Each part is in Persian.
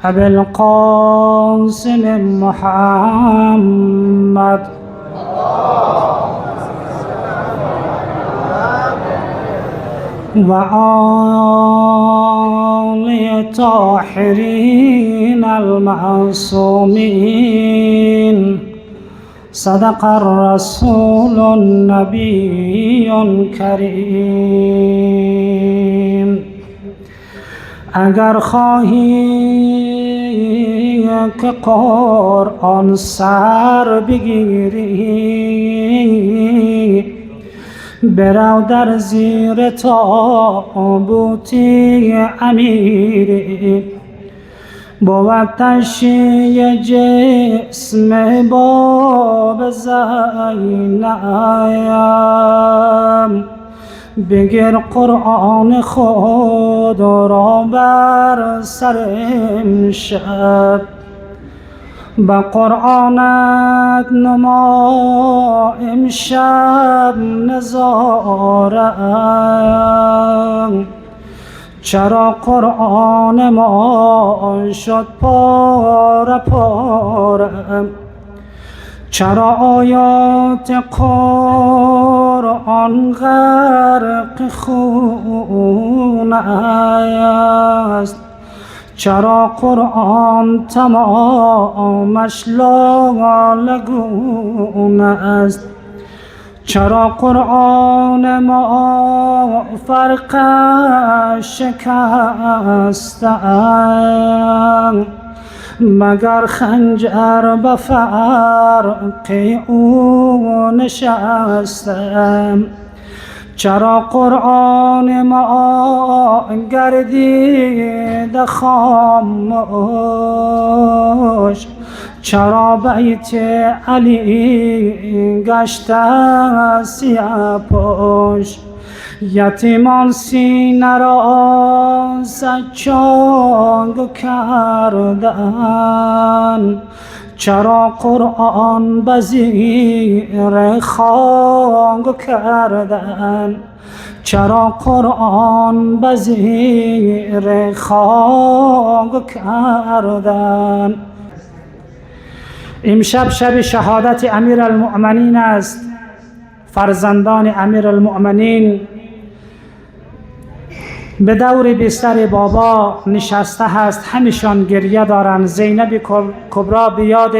أبي القاسم محمد وآل الطاهرين المعصومين. صدق الرسول النبي الكريم. اگر خواهی که قرآن سر بگیری، برو در زیر تابوتی امیری. بود تشییع جسم باب زینب، بگیر قرآن خود را بر سر امشب. با قرآنت نما امشب نظاره، چرا قرآن ما شد پاره پاره؟ چرا آیات قرآن غرق خون است؟ چرا قرآن تمامش لالگون است؟ چرا قرآن ما فرقش شکسته، مگر خنجر به فرق او نشسته؟ چرا قرآن ما گردیده خاموش؟ چرا بیت علی گشته سیاه پوش؟ یتیمان سینه را سجاد کردن، چرا قرآن به زیر خاک کردن؟ چرا قرآن به زیر خاک کردن؟ امشب شب شهادت امیر المؤمنین است. فرزندان امیر المؤمنین به دور بستر بابا نشسته هست، همیشان گریه دارند. زینب کبرا به یاد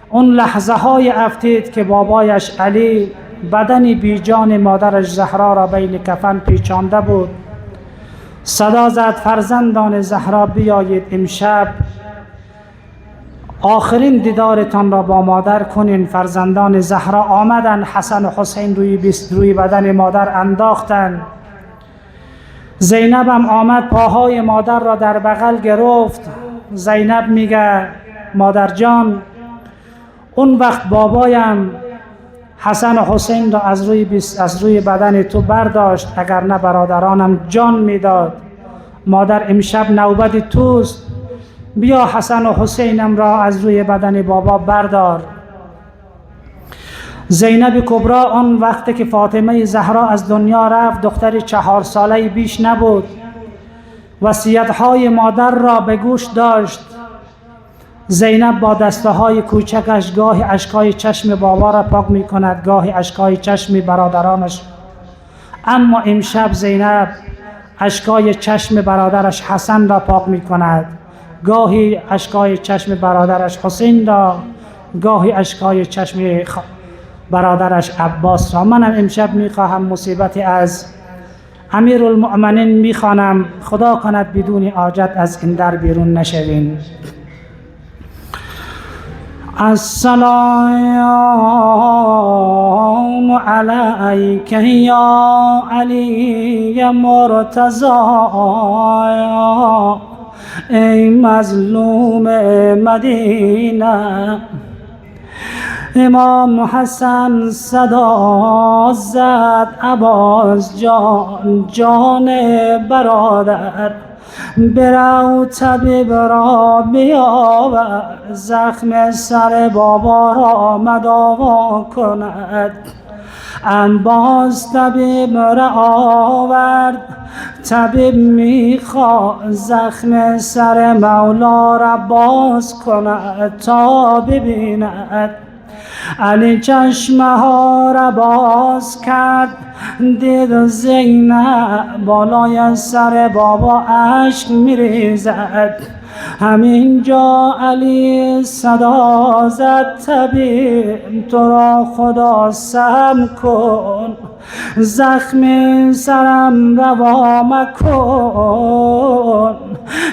اون لحظه های افتید که بابایش علی بدن بی جان مادرش زهرا را بین کفن پیچانده بود. صدا زد فرزندان زهرا بیایید امشب آخرین دیدارتان را با مادر کنین. فرزندان زهرا آمدن، حسن و حسین روی بدن مادر انداختن. زینب هم آمد پاهای مادر را در بغل گرفت. زینب میگه مادر جان، اون وقت بابایم حسن و حسین را از روی بدن تو برداشت، اگر نه برادرانم جان میداد. مادر امشب نوبت توست، بیا حسن و حسینم را از روی بدن بابا بردار. زینب کبرا آن وقت که فاطمه زهرا از دنیا رفت دختر 4 ساله بیش نبود. وصیت‌های مادر را به گوش داشت. زینب با دسته‌های کوچکش گاهی اشکای چشم بابا را پاک می‌کند، گاهی اشکای چشم برادرانش. اما امشب زینب اشکای چشم برادرش حسن را پاک می‌کند، گاهی اشکای چشم برادرش حسین را، گاهی اشکای چشم برادرش عباس را. منم امشب میخواهم مصیبتی از امیر المؤمنین میخوانم، خدا کند بدون حاجت از این در بیرون نشوین. السلام علیک یا علی مرتضی، ای مظلوم مدینه. امام حسن صدا زد عباس جان، جان برادر، برو طبیب را بیاور، زخم سر بابا را مداوا کند. باز طبیب را آورد، طبیب میخواد زخم سر مولا را باز کند تا ببیند. علی چشمه ها را باز کرد، دید زینب بالای سر بابا اشک میریزد. همینجا علی صدا زد طبیب تو را خدا سم کن، زخم سرم روا مکن،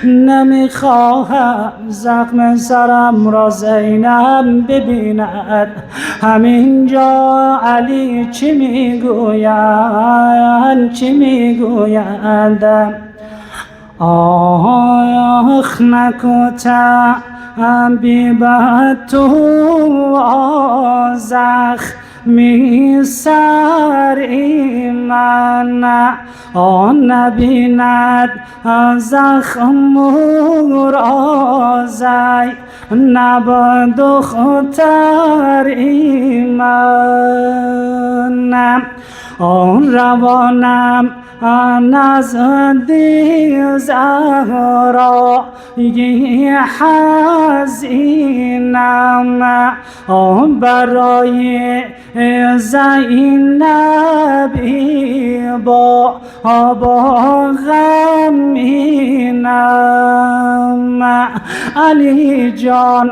نمیخواهم زخم سرم را زینب ببیند. همینجا علی چی میگویند چی میگویند؟ آخ نکوتا بیبت تو زخمی سر من، آن نبیند زخم را زینب دختر من. آن روانم نزدی زهرا حزینم، برای زینبی با غمینم. علی جان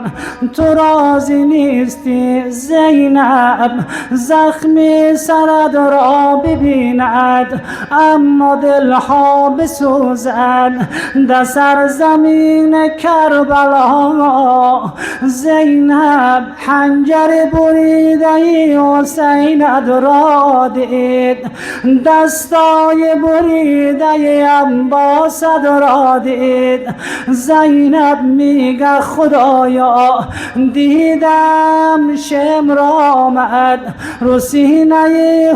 تو راضی نیستی زینب زخمی سرت را ببیند، اما دلها بسوزد در سرزمین کربلا. زینب حنجر بریده حسینت را دید، دستای بریده عباست را دید. زینب میگه خدایا دیدم شمر آمد رو سینه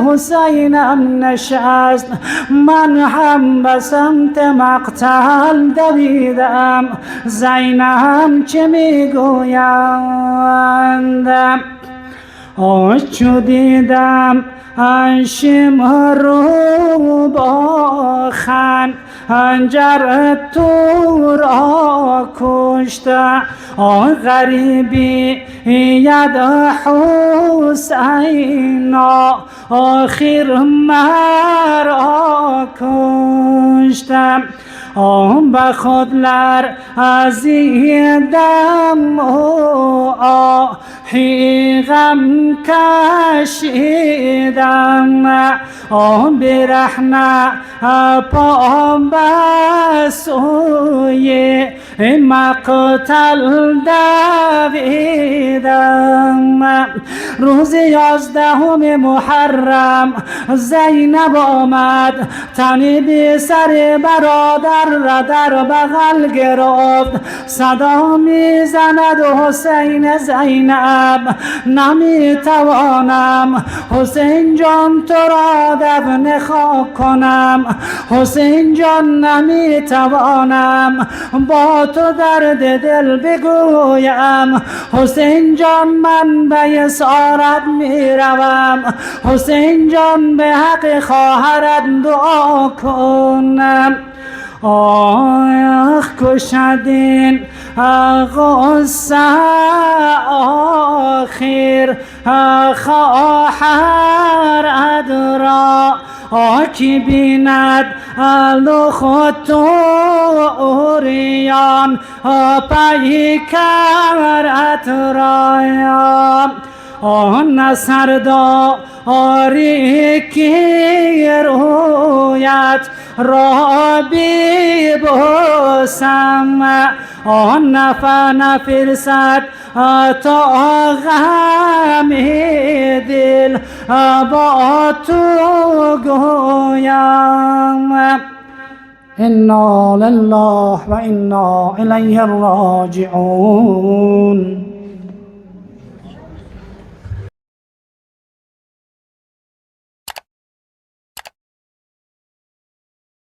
حسینم نشست، من هم به سمت مقتل دویدم. زینب چه میگویند؟ چو دیدم شمر رو با خنجر تو را کشته، غریبی ید حسین آخر مرا کشته. به خود لرزیدم و آهی غم کشیدم، برهنه پام به سوی مقتل دویدم. روز 11 محرم زینب آمد، تنی بی سر برادر را در بغل گرفت، صدا میزند حسین زینب نمیتوانم حسین جان تو را دفن خاک کنم، حسین جان نمیتوانم با تو درد دل بگویم، حسین جان من به اسارت میروم، حسین جان به حق خواهرت دعا کنم. آخ کشدین غصه آخر خواهرت را، کی بیند لخت و اوریان پیکرت را. آن سرداری که رویت را ببوسم، آن نفرست تا غم دل با تو گویم. انا لله و انا الیه راجعون.